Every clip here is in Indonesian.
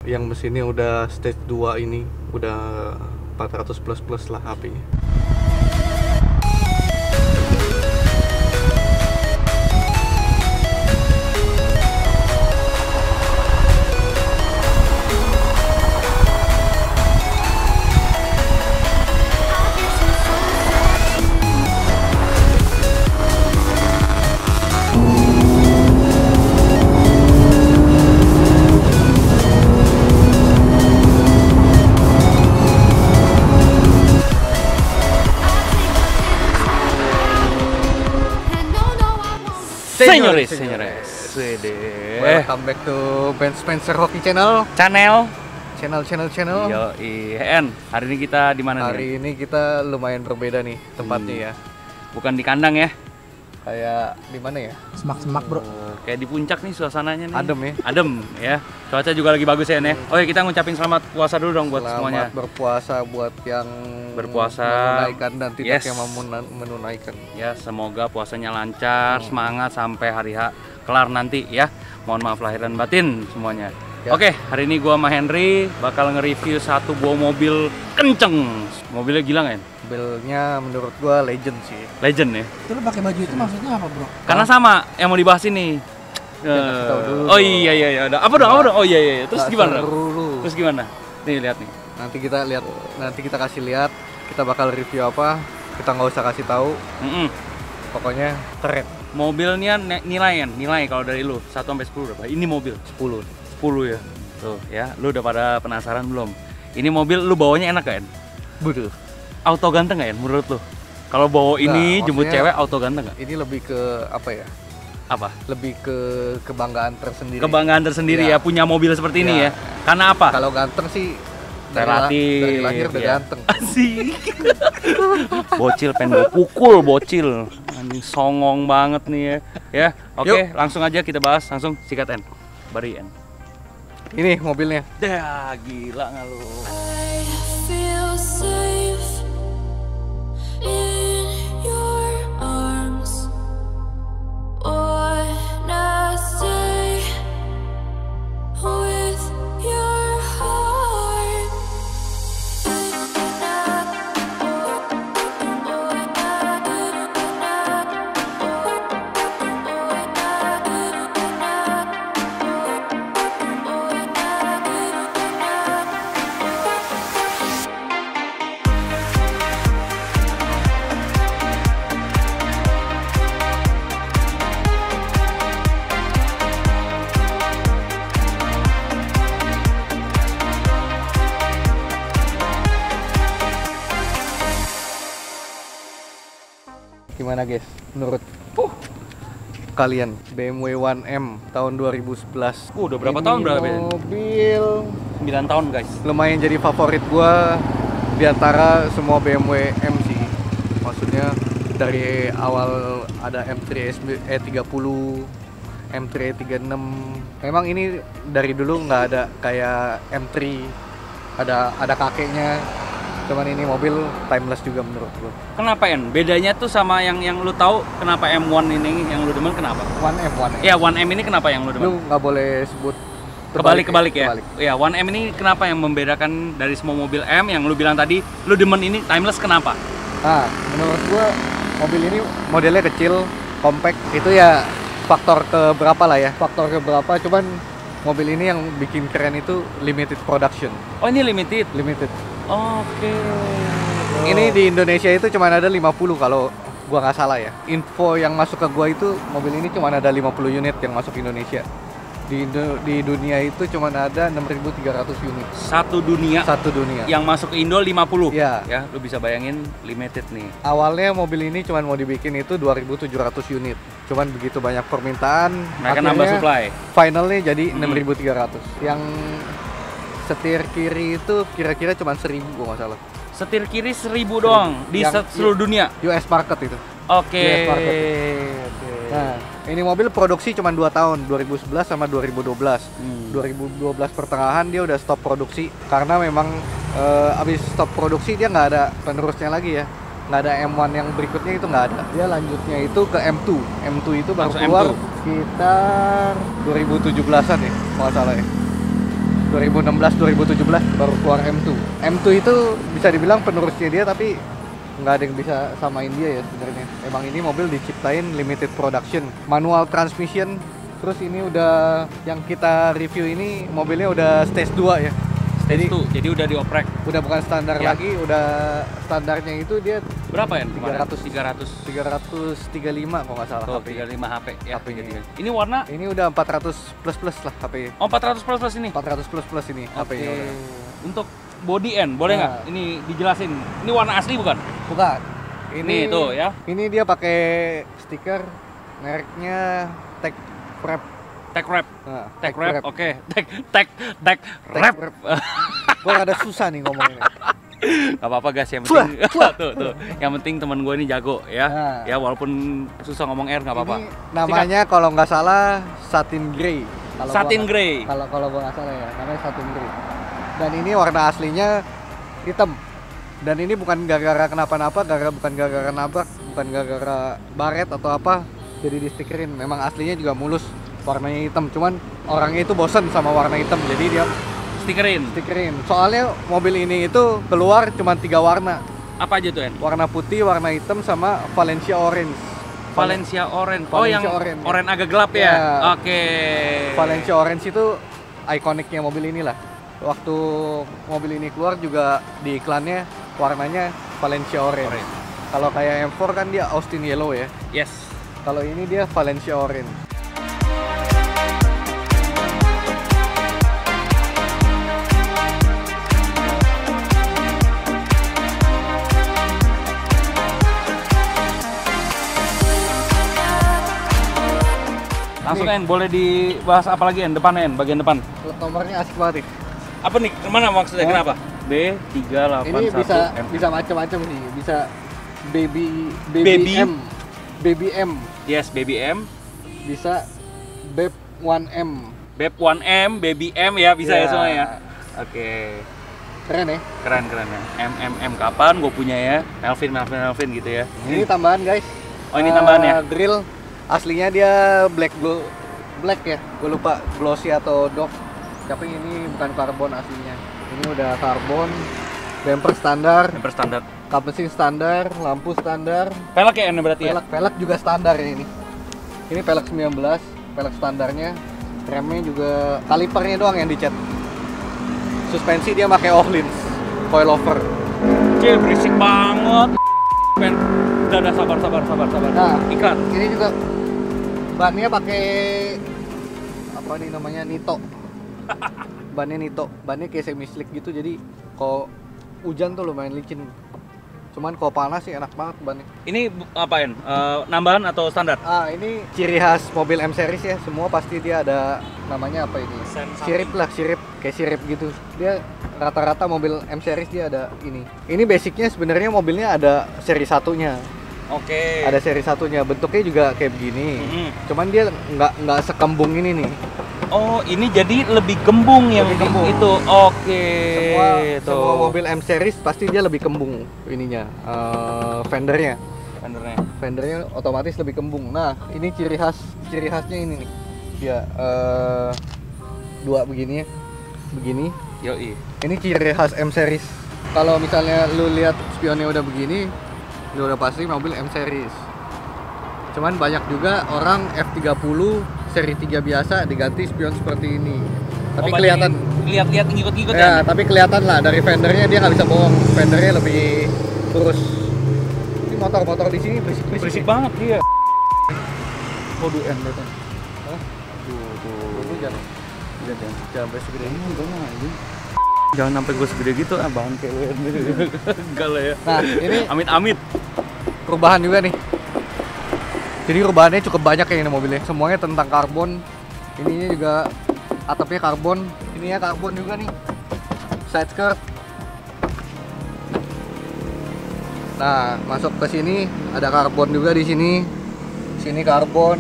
Yang mesinnya udah stage 2 ini udah 400 plus lah HP-nya. Senyores, Wede. Welcome back to Ben Spencer Hockey Channel. Channel. Channel. Yo, En. Hari ini kita di mana nih? Hari ini kita lumayan berbeda nih tempatnya ya. Bukan di kandang ya? Kayak di mana ya? Semak-semak bro. Kayak di puncak nih suasananya nih. Adem ya. Adem ya. Cuaca juga lagi bagus ya, Nek. Oke, kita ngucapin selamat puasa dulu dong buat semuanya. Selamat berpuasa buat yang Berpuasa. menunaikan dan tidak Yes. yang menunaikan. Ya, semoga puasanya lancar, semangat sampai hari H kelar nanti ya. Mohon maaf lahir dan batin semuanya. Ya. Oke, hari ini gua sama Henry bakal nge-review satu buah mobil kenceng. Mobilnya gila nggak, En? Mobilnya menurut gua legend sih. Legend ya. Itu lu pakai baju itu maksudnya apa bro? Karena sama yang mau dibahas ini. kasih tahu dulu Oh dong. iya. Apa dong? Oh iya. Terus Tak gimana? seru lu. Terus gimana? Nih lihat nih. Nanti kita kasih lihat, kita bakal review apa, kita nggak usah kasih tahu, Mm-mm. pokoknya keren. Mobilnya nilai kalau dari lu 1 sampai 10 berapa? Ini mobil 10. 10 ya. Tuh ya, lu udah pada penasaran belum? Ini mobil lu bawanya enak gak, En? Betul. Auto ganteng gak, En, menurut lu? Kalau bawa ini Nah, jemput maksudnya- cewek auto ganteng gak? Ini lebih ke apa ya? Apa? Lebih ke kebanggaan tersendiri. Kebanggaan tersendiri ya, Ya. punya mobil seperti ini Ya. ya. Karena apa? Kalau ganteng sih Relatif, dari lahir udah ya. ganteng. Asik. Bocil pengen gue pukul, bocil. Anjing songong banget nih ya. Ya, oke, langsung aja kita bahas, langsung sikat, En. Bari, En. Ini mobilnya. Dah, gila nggak lu? I feel safe in your arms. Wanna stay with your heart. Gimana guys? Menurut kalian BMW 1M tahun 2011. Udah berapa Ini tahun berapa? mobil 9 tahun, guys. lumayan jadi favorit gua di antara semua BMW M sih. Maksudnya dari awal ada M3 E30, M3 E36. Memang ini dari dulu nggak ada kayak M3 ada kakeknya. Cuman ini mobil timeless juga menurut gua. Kenapa, En? Bedanya tuh sama yang lu tahu, kenapa M1 ini yang lu demen kenapa? 1M. Ya, 1M ini kenapa yang lu demen? Lu nggak boleh sebut Kebalik ya. Kebalik. Ya, 1M ini kenapa yang membedakan dari semua mobil M yang lu bilang tadi, lu demen ini timeless kenapa? Nah, menurut gua mobil ini modelnya kecil, compact. Itu ya faktor keberapa lah ya. Faktor keberapa, cuman mobil ini yang bikin keren itu limited production. Oh, ini limited. Limited. Oke. Ini di Indonesia itu cuma ada 50 kalau gua nggak salah ya. Info yang masuk ke gua itu mobil ini cuma ada 50 unit yang masuk Indonesia. Di dunia itu cuma ada 6.300 unit. Satu dunia Satu dunia. yang masuk ke Indo 50. Ya. Ya, lu bisa bayangin limited nih. Awalnya mobil ini cuma mau dibikin itu 2.700 unit. Cuman begitu banyak permintaan, Mereka akhirnya nambah supply. finalnya jadi 6.300. Yang setir kiri itu kira-kira cuma 1.000 gua nggak salah. Setir kiri 1000 doang di Yang- seluruh dunia. US market itu. Oke. US market. Oke. Nah, ini mobil produksi cuma 2 tahun, 2011 sama 2012. Hmm. 2012 pertengahan dia udah stop produksi karena memang abis stop produksi dia nggak ada penerusnya lagi ya. Nggak ada M1 yang berikutnya itu nggak ada. Dia lanjutnya itu ke M2. M2 itu baru Langsung keluar M2. sekitar 2017-an ya, kalau nggak salah ya. 2016-2017 baru keluar M2. M2 itu bisa dibilang penerusnya dia, tapi nggak ada yang bisa samain dia ya sebenarnya. Emang ini mobil diciptain limited production, manual transmission. Terus ini udah yang kita review ini mobilnya udah stage 2 ya. Stage 2, jadi udah dioprek. Udah bukan standar Ya. lagi, udah standarnya itu dia Berapa ya? 300. 300. 335 kalau nggak salah Tuh, HP. 35 HP ya. HP-nya. Ini warna Ini udah 400 plus lah HP. oh 400 plus ini. 400 plus ini HP-nya Oke. udah. Untuk body end boleh nggak? Nah. Ini dijelasin. Ini warna asli bukan? Bukan. Ini tuh ya. Ini dia pakai stiker mereknya Tech Wrap. Tech wrap. Nah, Tech wrap. Oke. Tech wrap. Gua rada susah nih ngomongnya. Gak apa-apa guys, yang penting tuh. Yang penting teman gue ini jago ya. Nah. Ya walaupun susah ngomong R nggak apa-apa. Ini namanya kalau nggak salah satin grey. Satin grey. Kalau gua nggak salah ya, namanya satin grey. Dan ini warna aslinya hitam. Dan ini bukan gara-gara kenapa-napa, bukan gara-gara nabrak, bukan gara-gara baret atau apa, jadi di stikerin. Memang aslinya juga mulus, warnanya hitam. Cuman orangnya itu bosen sama warna hitam, jadi dia stikerin. Soalnya mobil ini itu keluar cuma 3 warna. Apa aja tuh En? Warna putih, warna hitam, sama Valencia orange. Valencia orange. Valencia yang orange. orange agak gelap ya. Ya. Oke. Valencia orange itu ikoniknya mobil inilah. Waktu mobil ini keluar juga di iklannya warnanya Valencia orange. Kalau kayak M4 kan dia Austin yellow ya. Yes. Kalau ini dia Valencia orange. Langsung En, boleh dibahas apa lagi En? Depan En, bagian depan. Plat nomornya asik banget nih. Apa nih? Kemana maksudnya? Oh. Kenapa? B381 Ini bisa macam-macam sih. Bisa baby M. Baby M. Yes, baby M. Bisa Beb 1M. Beb 1M, baby M ya bisa ya Ya. semua ya. Oke. Keren ya. Keren ya. M kapan gue punya ya? Melvin gitu ya. Ini tambahan guys. Oh, ini tambahan ya? Grill aslinya dia black ya. Gue lupa glossy atau doff. Tapi ini bukan karbon aslinya. Ini udah karbon. Bumper standar, Bumper standar. kap mesin standar, lampu standar, Pelek ya N berarti ya? pelek juga standar ya ini. Ini pelek 19, pelek standarnya. Remnya juga kalipernya doang yang dicat. Suspensi dia pakai Ohlins coilover. Cih, berisik banget. Men, udah sabar. Nah, Iklan. ini juga bannya pakai apa nih namanya Nito. Bannya Nito, bannya kayak semi slick gitu, jadi kalau hujan tuh lumayan licin. Cuman kalau panas sih enak banget bannya. Ini apain? Nambahan atau standar? Ini ciri khas mobil M series ya, semua pasti dia ada namanya apa ini? Sirip kayak sirip gitu. Dia rata-rata mobil M series dia ada ini. Ini basicnya sebenarnya mobilnya ada seri satunya. Oke. Ada seri satunya, bentuknya juga kayak begini. Mhm. Cuman dia nggak sekembung ini nih. Oh, ini jadi lebih gembung yang Lebih gembung. itu. Oke. Semua mobil M series pasti dia lebih kembung ininya, fendernya otomatis lebih kembung. Nah, ini ciri khasnya ini nih. Dia dua begini ya. Begini. Yoi. Ini ciri khas M series. Kalau misalnya lu lihat spionnya udah begini, lu udah pasti mobil M series. Cuman banyak juga orang F30 seri 3 biasa diganti spion seperti ini. Tapi kelihatan lihat-lihat ngikut-ngikut ya, tapi kelihatan lah dari fendernya dia nggak bisa bohong. Fendernya lebih lurus. Ini motor-motor di sini berisik banget dia. Waduh, N datang. Hah? Tuh. Ini jangan sampai segede ini. Jangan sampai gue segede gitu, bangke. Enggak lah ya. Nah, ini Amit-amit. perubahan juga nih. Jadi perubahannya cukup banyak ya ini mobilnya. Semuanya tentang karbon. Ininya juga atapnya karbon. Ininya karbon juga nih. Side skirt. Nah, masuk ke sini ada karbon juga di sini. Sini karbon.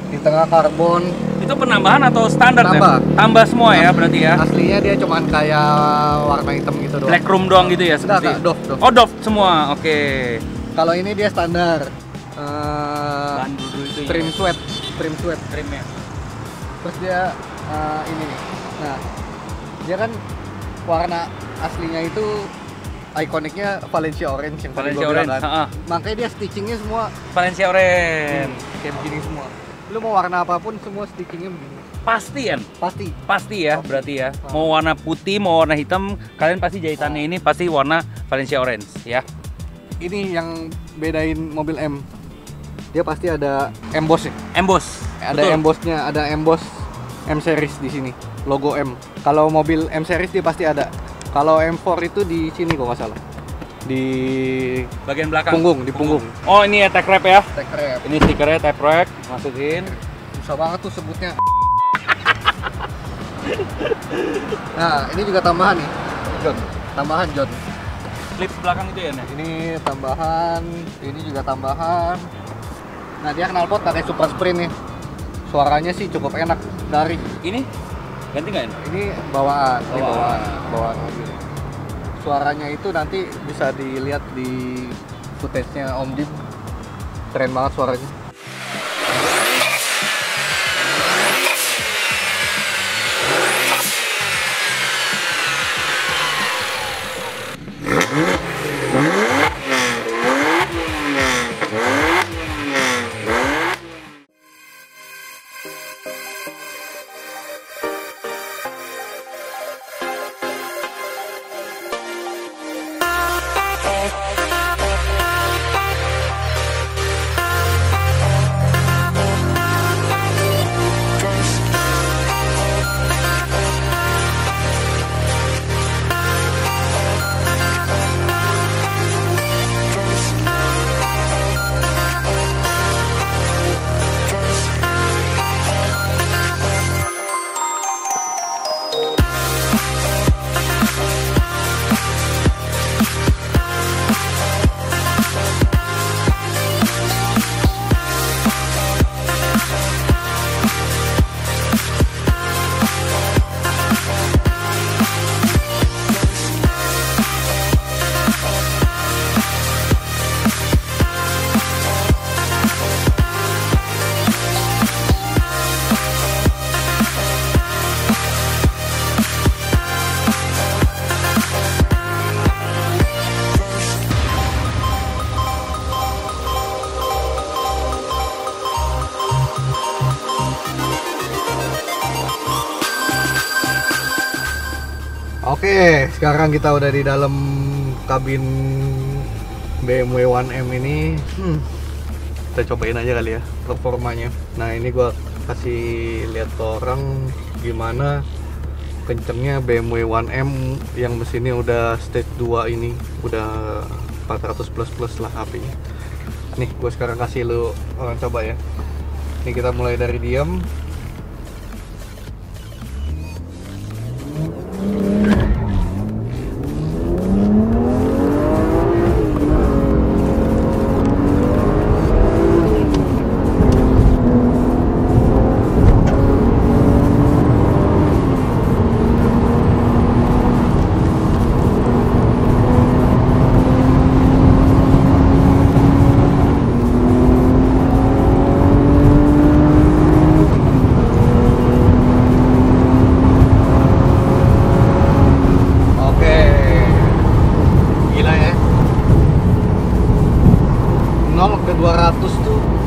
Di tengah karbon. Itu penambahan atau standar Tambah. ya? Tambah semua ya berarti ya. Aslinya dia cuman kayak warna hitam gitu doang. Black room doang gitu ya seperti. Enggak, doff. Oh, doff semua. Oke. Kalau ini dia standar. Ban dulu itu Trim sweat. trimnya. Terus dia ini nih. Nah, Dia kan warna aslinya itu ikoniknya Valencia Orange yang tadi Valencia gua bilang Orange, kan. ha-ha. Makanya dia stitchingnya semua Valencia Orange. kayak begini semua. Lu mau warna apapun semua stitchingnya begini. Pasti kan? Pasti. Pasti ya, berarti ya. Mau warna putih, mau warna hitam, kalian pasti jahitannya ini pasti warna Valencia Orange ya. Ini yang bedain mobil M. Dia pasti ada emboss ya. Emboss. Ada Betul. embossnya, ada emboss M series di sini, logo M. Kalau mobil M series dia pasti ada. Kalau M4 itu di sini kok nggak salah. Di Bagian belakang. punggung, di punggung. Oh, ini ya tag wrap ya. Tag wrap. Ini stikernya tag wrap, masukin. Susah banget tuh sebutnya. Nah, ini juga tambahan nih, John. Tambahan, John. Klip belakang itu ya, Nek? Ini tambahan, ini juga tambahan. Nah, dia knalpot pakai super sprint nih. Suaranya sih cukup enak dari. Ini ganti nggak ini? Ini bawaan, ini Bawaan. bawaan mobil. Suaranya itu nanti bisa dilihat di footage-nya Om Dim. Keren banget suaranya. Oke, sekarang kita udah di dalam kabin BMW 1M ini. Kita cobain aja kali ya performanya. Nah, ini gua kasih lihat ke orang gimana kencengnya BMW 1M yang mesinnya udah stage 2 ini, udah 400 plus lah HP-nya. Nih, gua sekarang kasih lu orang coba ya. Ini kita mulai dari diam.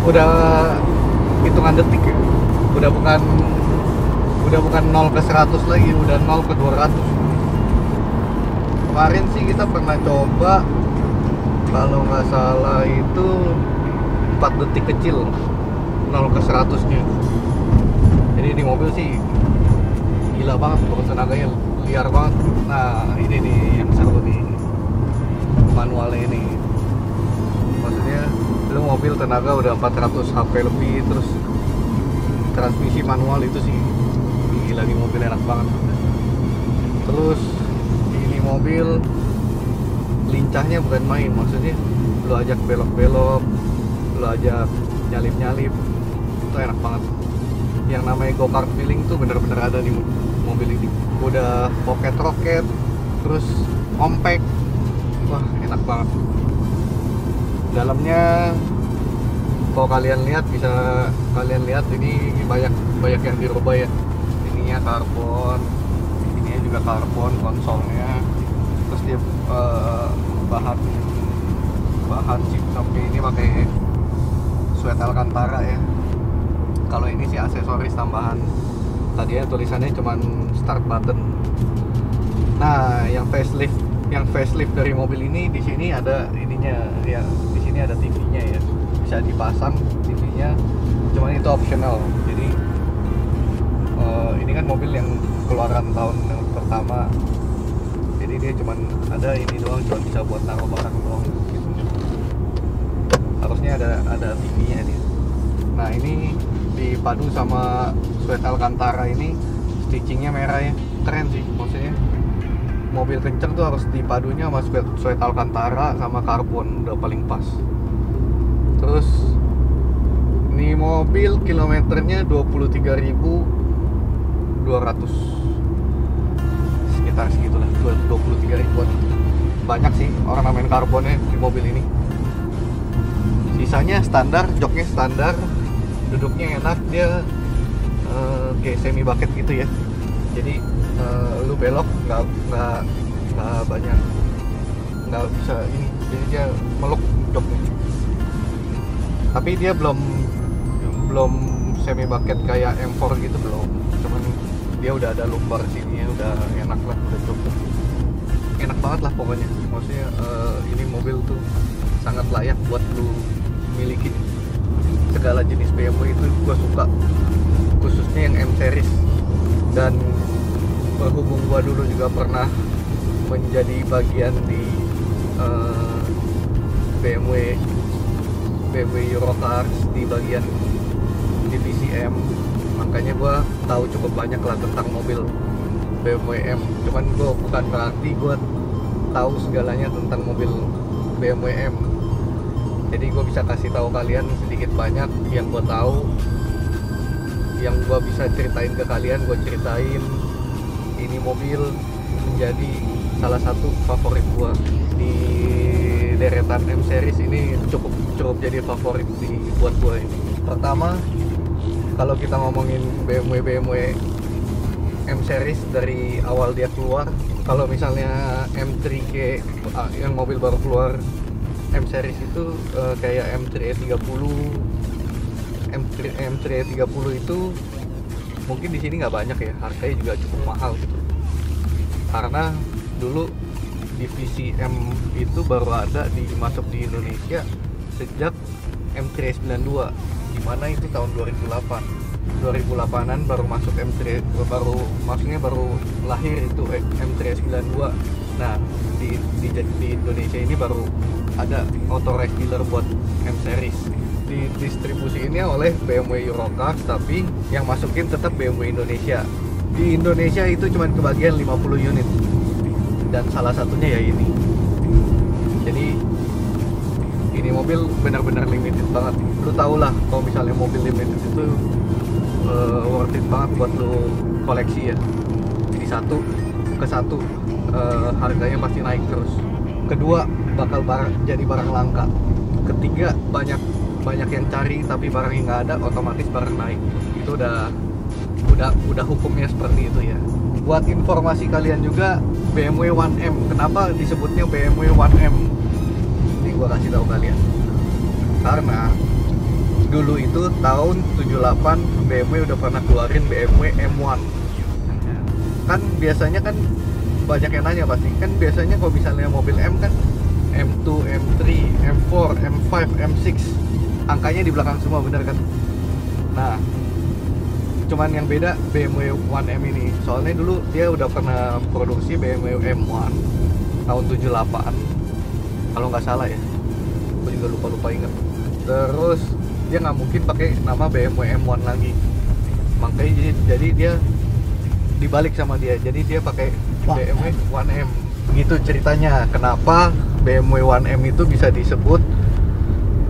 Udah hitungan detik ya. Udah bukan 0 ke 100 lagi, udah 0 ke 200. Kemarin sih kita pernah coba, kalau nggak salah itu 4 detik kecil 0 ke 100 nya. Jadi di mobil sih gila banget, pokoknya tenaganya liar banget. Nah, ini nih yang seru nih, manualnya ini. Maksudnya lu mobil tenaga udah 400 HP lebih, terus transmisi manual itu sih gila, nih mobil enak banget. Terus ini mobil lincahnya bukan main, maksudnya lu ajak belok-belok, lu ajak nyalip-nyalip, itu enak banget. Yang namanya go-kart feeling tuh bener-bener ada di mobil ini. Udah pocket rocket, terus compact, wah enak banget. Dalamnya kalau kalian lihat, bisa kalian lihat ini banyak yang dirubah ya. Ininya karbon, ininya juga juga karbon konsolnya. Terus dia bahan chip samping ini pakai suede Alcantara ya. Kalau ini sih aksesoris tambahan. Tadinya tulisannya cuman start button. Nah, yang facelift dari mobil ini, di sini ada ininya ya, di sini ada TV-nya ya, bisa dipasang TV-nya, cuman itu optional. Jadi ini kan mobil yang keluaran tahun yang pertama, jadi dia cuman ada ini doang, cuma bisa buat taruh barang doang gitu. Harusnya ada TV-nya nih. Nah, ini dipadu sama suede Alcantara ini, stitchingnya merah ya, keren sih. Maksudnya mobil kenceng tuh harus dipadunya sama suede Alcantara sama karbon, udah paling pas. Terus ini mobil kilometernya 23.200, sekitar segitulah, 23 ribuan. Banyak sih orang main karbonnya di mobil ini. Sisanya standar, joknya standar, duduknya enak, dia kayak semi bucket gitu ya. Jadi lu belok nggak banyak, nggak bisa ini, jadi dia meluk joknya. Tapi dia belum semi bucket kayak M4 gitu, belum. Cuman dia udah ada lumbar sini, udah enak lah, udah cukup enak banget lah pokoknya. Maksudnya ini mobil tuh sangat layak buat lu miliki. Segala jenis BMW itu gua suka, khususnya yang M series. Dan berhubung gua dulu juga pernah menjadi bagian di BMW Eurocars di bagian divisi M, makanya gua tahu cukup banyak lah tentang mobil BMW M. Cuman gua bukan berarti gua tahu segalanya tentang mobil BMW M. Jadi gue bisa kasih tahu kalian sedikit banyak yang gue tahu, yang gue bisa ceritain ke kalian, gue ceritain. Ini mobil menjadi salah satu favorit gue di deretan M series ini, cukup jadi favorit buat gue ini. Pertama, kalau kita ngomongin BMW M series dari awal dia keluar, kalau misalnya M3K yang mobil baru keluar M series itu kayak M3E30, M3E30 itu mungkin di sini nggak banyak ya, harganya juga cukup mahal gitu. Karena dulu divisi M itu baru ada masuk di Indonesia sejak M392, dimana itu tahun 2008an baru masuk M3, baru lahir itu M392. Nah, di Indonesia ini baru ada authorized dealer buat M series. Didistribusiinnya oleh BMW Eurocars, tapi yang masukin tetap BMW Indonesia. Di Indonesia itu cuma kebagian 50 unit, dan salah satunya ya ini. Jadi ini mobil benar-benar limited banget. Lu tau lah, kalau misalnya mobil limited itu worth it banget buat lu koleksi ya. Jadi satu harganya pasti naik terus. Kedua, bakal jadi barang langka. Ketiga, banyak yang cari tapi barangnya nggak ada, otomatis barang naik. Itu udah hukumnya seperti itu ya. Buat informasi kalian juga, BMW 1M, kenapa disebutnya BMW 1M? Ini gua kasih tahu kalian. Karena dulu itu tahun 78 BMW udah pernah keluarin BMW M1. Kan biasanya kan banyak yang nanya pasti, kan biasanya kalau misalnya mobil M kan M2, M3, M4, M5, M6, angkanya di belakang semua, bener kan? Nah, cuman yang beda BMW 1M ini, soalnya dulu dia udah pernah produksi BMW M1 tahun 78 kalau nggak salah ya, aku juga lupa ingat. Terus dia nggak mungkin pakai nama BMW M1 lagi, makanya jadi dia dibalik sama dia, jadi dia pakai BMW 1M. Gitu ceritanya, kenapa BMW 1M itu bisa disebut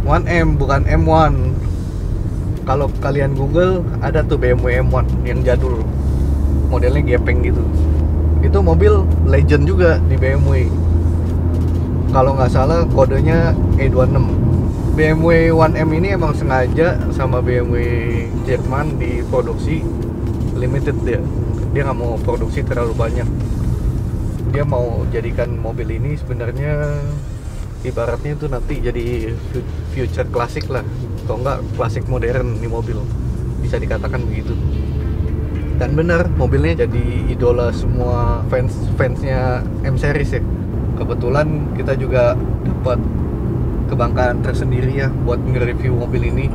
1M bukan M1. Kalau kalian Google ada tuh BMW M1 yang jadul, modelnya gepeng gitu. Itu mobil legend juga di BMW. Kalau nggak salah kodenya E26. BMW 1M ini emang sengaja sama BMW Jerman diproduksi limited dia. Dia nggak mau produksi terlalu banyak dia mau jadikan mobil ini sebenarnya ibaratnya tuh nanti jadi future klasik lah, kalau enggak klasik modern nih mobil, bisa dikatakan begitu. Dan bener, mobilnya jadi idola semua fansnya M Series ya. Kebetulan kita juga dapat kebanggaan tersendiri ya buat nge-review mobil ini.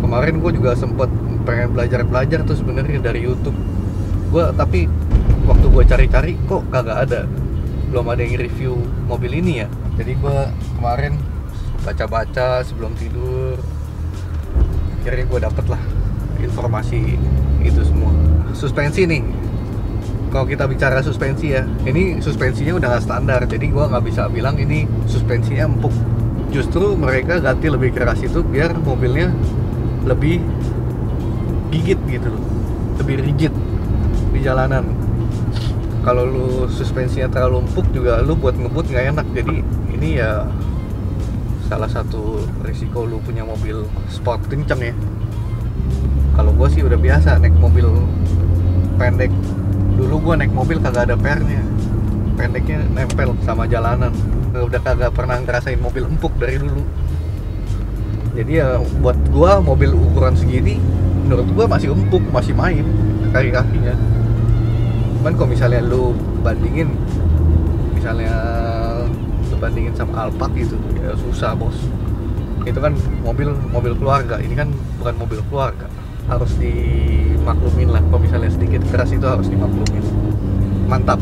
Kemarin gue juga sempet pengen belajar tuh sebenarnya dari YouTube. Tapi waktu gue cari-cari kok kagak ada, belum ada yang review mobil ini ya. Jadi gue kemarin baca-baca sebelum tidur, akhirnya gue dapet lah informasi itu semua. Suspensi nih, kalau kita bicara suspensi ya, ini suspensinya udah gak standar, jadi gue nggak bisa bilang ini suspensinya empuk. Justru mereka ganti lebih keras itu biar mobilnya lebih gigit gitu loh, lebih rigid di jalanan. Kalau lu suspensinya terlalu empuk juga lu buat ngebut nggak enak. Jadi ini ya salah satu risiko lu punya mobil sport kenceng ya. Kalau gue sih udah biasa naik mobil pendek. Dulu gue naik mobil kagak ada pernya, pendeknya nempel sama jalanan. Udah kagak pernah ngerasain mobil empuk dari dulu. Jadi ya buat gue mobil ukuran segini menurut gue masih empuk, masih main kaki-kakinya. Cuman kalau misalnya lu bandingin, sama Alphard gitu ya susah bos. Itu kan mobil keluarga, ini kan bukan mobil keluarga. Harus dimaklumin lah, kalau misalnya sedikit keras itu harus dimaklumin. Mantap.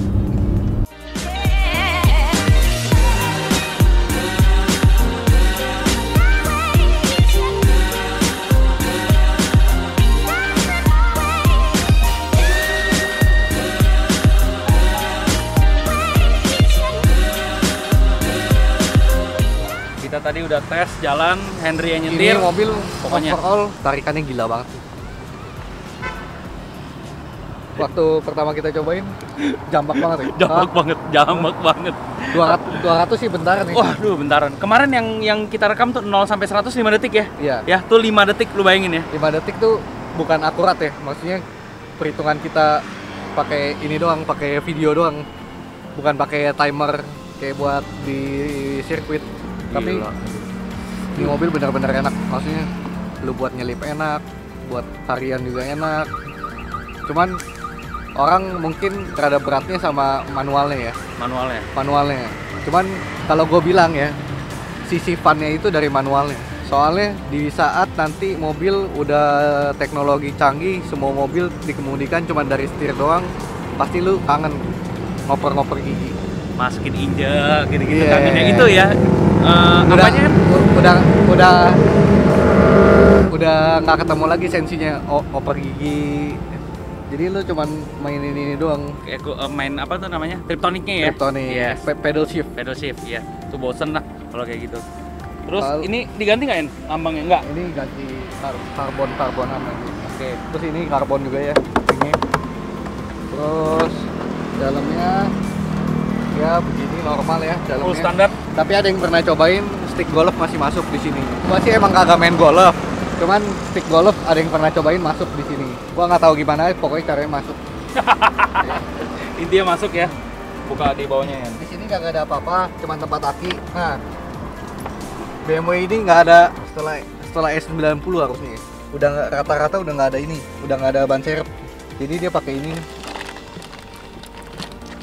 Kita tadi udah tes jalan, Henry yang nyetir. Ini mobil pokoknya overall tarikannya gila banget. Waktu pertama kita cobain, jambak banget ya. Jambak banget. 200 sih bentar nih. Waduh, bentaran. Kemarin yang kita rekam tuh 0 sampai 100 5 detik ya? Iya. Ya, tuh 5 detik lu bayangin ya. 5 detik tuh bukan akurat ya. Maksudnya perhitungan kita pakai ini doang, pakai video doang. Bukan pakai timer kayak buat di sirkuit. Tapi Gila. ini mobil benar-benar enak. Maksudnya lu buat nyelip enak, buat harian juga enak. Cuman orang mungkin rada beratnya sama manualnya ya. Manualnya. Cuman kalau gue bilang ya, sisi fun-nya itu dari manualnya. Soalnya di saat nanti mobil udah teknologi canggih, semua mobil dikemudikan cuma dari setir doang, pasti lu kangen ngoper-ngoper gigi. Masukin injek gitu-gitu Iya. kangennya itu ya. Apanya kan? Udah nggak ketemu lagi sensinya oper gigi. Jadi lu cuman mainin ini doang. Kayak main apa tuh namanya? Triptoniknya ya? Triptonic, Iya. pedal shift. Pedal shift, ya. Itu bosen lah kalau kayak gitu. Terus Kalau- ini diganti nggak, En? Lambangnya? Enggak? Ini ganti karbonan lagi. Oke. Terus ini karbon juga ya. Ini. Terus dalamnya ya begini normal ya dalamnya. Full standar. Tapi ada yang pernah cobain stick golf masih masuk di sini. Gua sih emang kagak main golf. Cuman stick golf ada yang pernah cobain masuk di sini. Gua nggak tahu gimana, pokoknya caranya masuk. Intinya masuk ya. Buka di bawahnya ya. Di sini nggak ada apa-apa, cuma tempat aki. Nah, BMW ini nggak ada setelah S90 harusnya. Udah rata-rata udah nggak ada ini, udah nggak ada ban serep. Jadi dia pakai ini,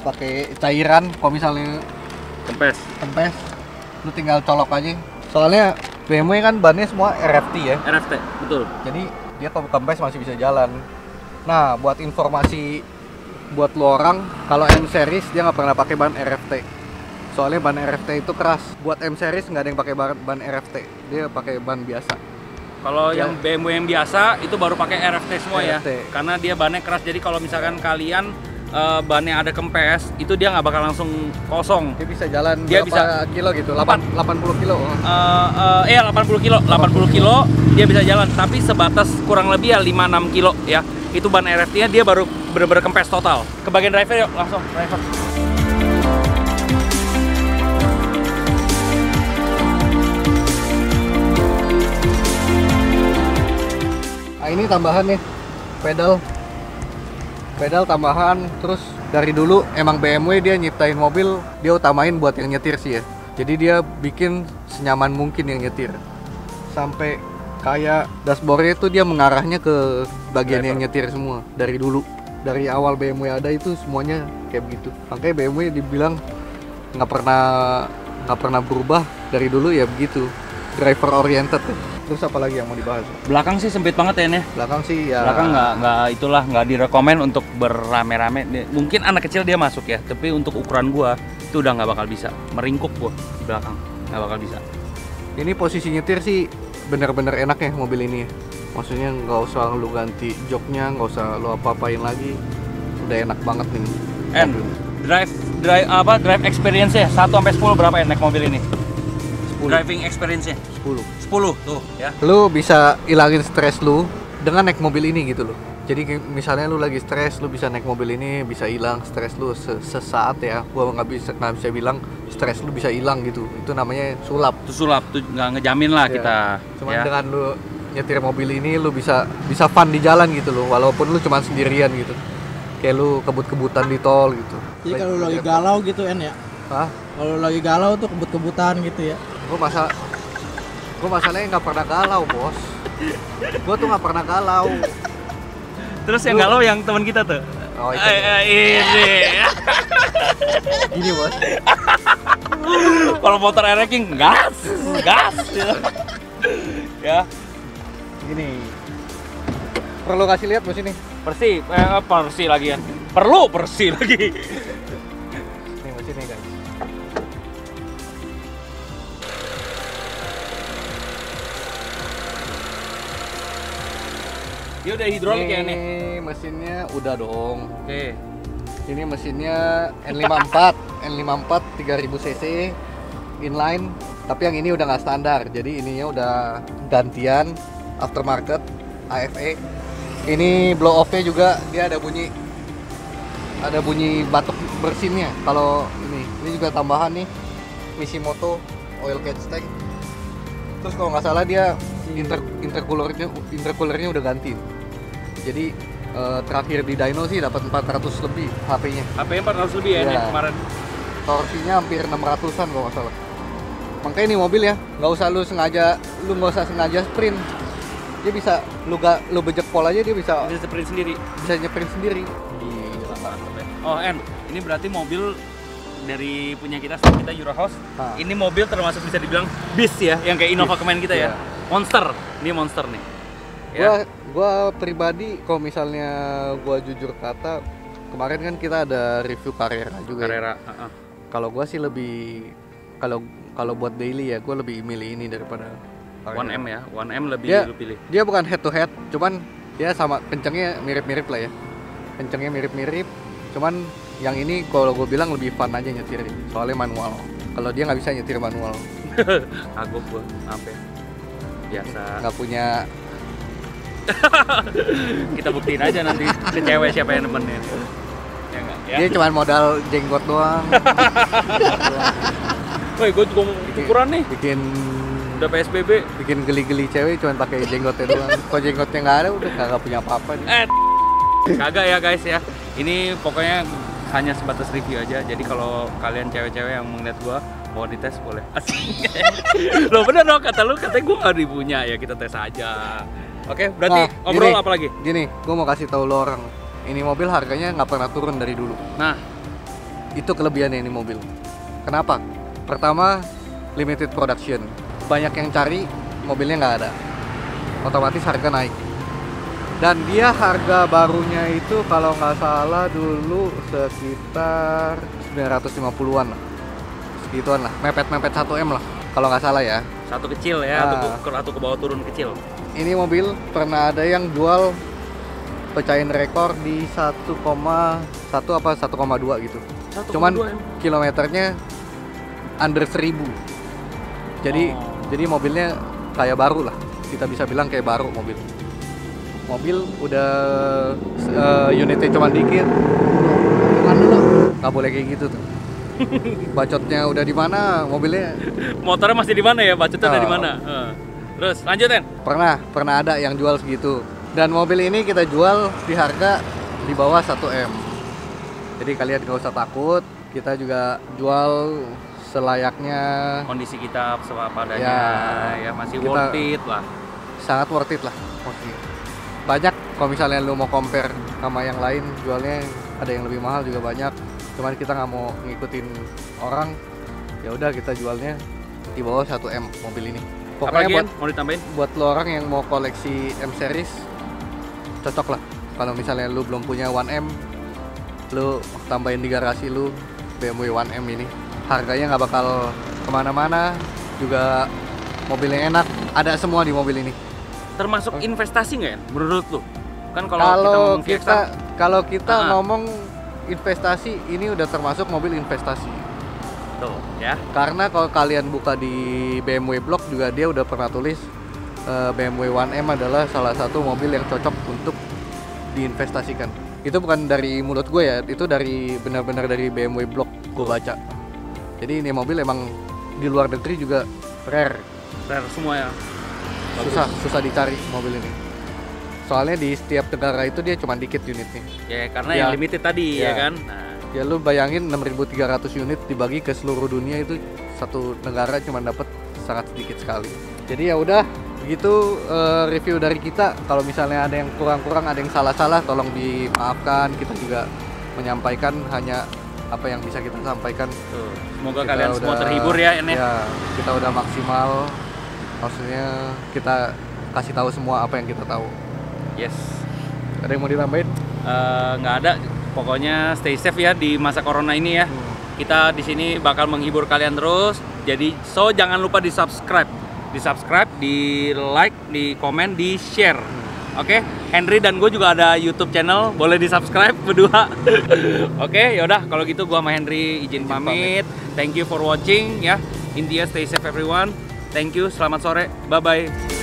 pakai cairan. Kalau misalnya Kempes. lu tinggal colok aja. Soalnya BMW kan bannya semua RFT ya. RFT, betul. Jadi dia kalau kempes masih bisa jalan. Nah, buat informasi buat lo orang, kalau M series dia nggak pernah pakai ban RFT. Soalnya ban RFT itu keras. Buat M series nggak ada yang pakai ban RFT. Dia pakai ban biasa. Kalau Ya. yang BMW yang biasa itu baru pakai RFT semua ya. RFT. Karena dia bannya keras. Jadi kalau misalkan kalian bannya ada kempes, itu dia nggak bakal langsung kosong. Dia bisa jalan Dia berapa kilo gitu? 80 kilo. 80 kilo, 80 kilo dia bisa jalan, tapi sebatas kurang lebih ya 5-6 kilo ya. Itu ban RFT-nya dia baru bener-bener kempes total. Ke bagian driver yuk, langsung driver. Nah, ini tambahan nih. Pedal tambahan, terus dari dulu emang BMW dia nyiptain mobil, dia utamain buat yang nyetir sih ya. Jadi dia bikin senyaman mungkin yang nyetir. Sampai kayak dashboardnya itu dia mengarahnya ke bagian yang nyetir semua dari dulu. Dari awal BMW ada itu semuanya kayak begitu. Makanya BMW dibilang nggak pernah berubah dari dulu ya begitu. Driver oriented. Terus apa lagi yang mau dibahas? Belakang sih sempit banget ya, Belakang sih ya. Belakang nggak direkomend untuk berame-rame. Mungkin anak kecil dia masuk ya, tapi untuk ukuran gua itu udah nggak bakal bisa. Meringkuk gua di belakang, nggak bakal bisa. Ini posisi nyetir sih bener-bener enak ya mobil ini. Maksudnya nggak usah lu ganti joknya, nggak usah lu apa-apain lagi. Udah enak banget nih. And drive experience ya 1 sampai 10 berapa ya naik mobil ini? 10. Driving experience-nya 10. 10 tuh ya. Lu bisa ilangin stres lu dengan naik mobil ini gitu loh. Jadi misalnya lu lagi stres, lu bisa naik mobil ini, bisa hilang stres lu sesaat ya. Gua nggak bisa bilang stres lu bisa hilang gitu. Itu namanya sulap. Itu sulap tuh nggak ngejamin lah Ya. kita. Cuman Ya. dengan lu nyetir mobil ini lu bisa fun di jalan gitu loh, walaupun lu cuma sendirian gitu. Kayak lu kebut-kebutan di tol gitu. Jadi kalau lagi galau gitu ya. Hah? Kalau lagi galau tuh kebut-kebutan gitu ya. Gue masalahnya nggak pernah galau bos. Gue tuh nggak pernah galau. Terus yang galau yang teman kita tuh. Oh itu Ini. gini bos. Kalau motor air racing gas. Ya. Gini. Perlu kasih lihat bos ini. Persi lagi ya. Perlu persi lagi. Nih bos ini guys. Dia udah hidrolik ya nih. Ini mesinnya udah dong. Oke. Ini mesinnya N54 3000 cc inline, tapi yang ini udah nggak standar. Jadi ininya udah gantian aftermarket AFE. Ini blow off-nya juga dia ada bunyi batuk bersinnya. Kalau ini juga tambahan nih Mishimoto oil catch tank. Terus kalau nggak salah dia intercoolernya udah ganti. Jadi terakhir di dyno sih dapat 400 lebih HP-nya. HP-nya 400 lebih ya Iya. nih kemarin. Torsinya hampir 600-an kalau nggak salah. Makanya ini mobil ya, nggak usah sengaja sprint. Dia bisa lu bejek pol aja dia bisa Bisa sprint sendiri. nyeprin sendiri. Gila, mantep ya. Oh, ini berarti mobil dari punya kita Eurohouse. Ah. Ini mobil termasuk bisa dibilang bis ya, yang kayak Innova Bis, kemarin kita ya. iya. Monster. Ini monster nih. Ya. Gua pribadi kalau misalnya gua jujur kata, kemarin kan kita ada review Carrera juga. Carrera. Ya. Kalau gua sih lebih kalau buat daily ya gua lebih milih ini daripada Carrera. 1M ya. 1M lebih Dia, lu pilih. dia bukan head to head, cuman dia sama kencengnya mirip-mirip lah ya. Kencengnya mirip-mirip, cuman yang ini kalau gue bilang lebih fun aja nyetir, soalnya manual. Kalau dia nggak bisa nyetir manual, Kagok gua, maaf ya. Biasa. nggak punya. Kita buktiin aja nanti ke cewek siapa yang nemenin. Ya enggak? Ya. Dia cuman modal jenggot doang. Woi, gua juga mau ukuran nih. bikin Udah PSBB. bikin geli-geli cewek cuman pakai jenggotnya doang. Kalau jenggotnya nggak ada udah nggak punya apa-apa dia. Kagak ya guys ya. Ini pokoknya hanya sebatas review aja. Jadi kalau kalian cewek-cewek yang melihat gua mau dites boleh. Asik. Loh bener dong kata lu, katanya gua nggak dipunya ya, kita tes aja. Oke, berarti Nah, ngobrol gini, apa lagi? Gini, gue mau kasih tahu lo orang. Ini mobil harganya nggak pernah turun dari dulu. Nah, Itu kelebihannya ini mobil. Kenapa? Pertama, limited production. Banyak yang cari, mobilnya nggak ada. Otomatis harga naik. Dan dia harga barunya itu kalau nggak salah dulu sekitar 950-an lah. Segituan lah, mepet-mepet 1M lah. Kalau nggak salah ya. satu kecil ya, Ah. atau ke bawah turun kecil. Ini mobil pernah ada yang jual pecahin rekor di 1,1 apa 1,2 gitu. 1,2 Cuman em. kilometernya under 1000. Jadi Oh. jadi mobilnya kayak baru lah. Kita bisa bilang kayak baru mobil. Mobil udah unitnya cuma dikit. Kan dulu. Nggak boleh kayak gitu tuh. Bacotnya udah di mana, mobilnya Motornya masih di mana ya? Bacotnya ada di Oh. mana? Terus lanjutin. pernah ada yang jual segitu. Dan mobil ini kita jual di harga di bawah 1M. Jadi kalian nggak usah takut, kita juga jual selayaknya, Kondisi kita apa adanya, ya masih kita- worth it lah. sangat worth it lah. Oke. Banyak kalau misalnya lu mau compare sama yang lain, jualnya ada yang lebih mahal juga banyak. Cuman kita nggak mau ngikutin orang, ya udah kita jualnya di bawah 1 M mobil ini. Apalagi Pokoknya Yan? Mau ditambahin? buat lo orang yang mau koleksi M series cocok lah. Kalau misalnya lu belum punya 1M, lu tambahin di garasi lu BMW 1M ini. Harganya nggak bakal kemana-mana, juga mobilnya enak, ada semua di mobil ini. Termasuk investasi nggak ya menurut lu? Kan kalau kita Kalau ngomong kita Fiesta, kalau kita Ah. ngomong investasi, ini udah termasuk mobil investasi. tuh ya. Karena kalau kalian buka di BMW blog juga dia udah pernah tulis BMW 1M adalah salah satu mobil yang cocok untuk diinvestasikan. Itu bukan dari mulut gue ya, itu dari benar-benar dari BMW blog gue baca. Jadi ini mobil emang di luar negeri juga rare, Rare semua ya. Bagus. susah dicari mobil ini. Soalnya di setiap negara itu dia cuma dikit unitnya. Ya karena Ya. yang limited tadi ya Ya. kan. Nah, Ya lu bayangin 6.300 unit dibagi ke seluruh dunia, itu satu negara cuma dapat sangat sedikit sekali. Jadi ya udah begitu review dari kita. Kalau misalnya ada yang kurang-kurang, ada yang salah-salah, tolong dimaafkan. Kita juga menyampaikan hanya apa yang bisa kita sampaikan. tuh. Semoga Kita kalian semua udah- terhibur ya Yan ya. Ya, kita udah maksimal. Maksudnya kita kasih tahu semua apa yang kita tahu. Yes. Ada yang mau ditambahin? Nggak ada. Pokoknya stay safe ya di masa corona ini ya. Kita di sini bakal menghibur kalian terus. Jadi jangan lupa di subscribe, di like, di komen, di share. Oke, Henry dan gue juga ada YouTube channel, boleh di subscribe berdua. Oke, yaudah kalau gitu gue sama Henry izin pamit. Thank you for watching ya. India stay safe everyone. Thank you, selamat sore, bye bye.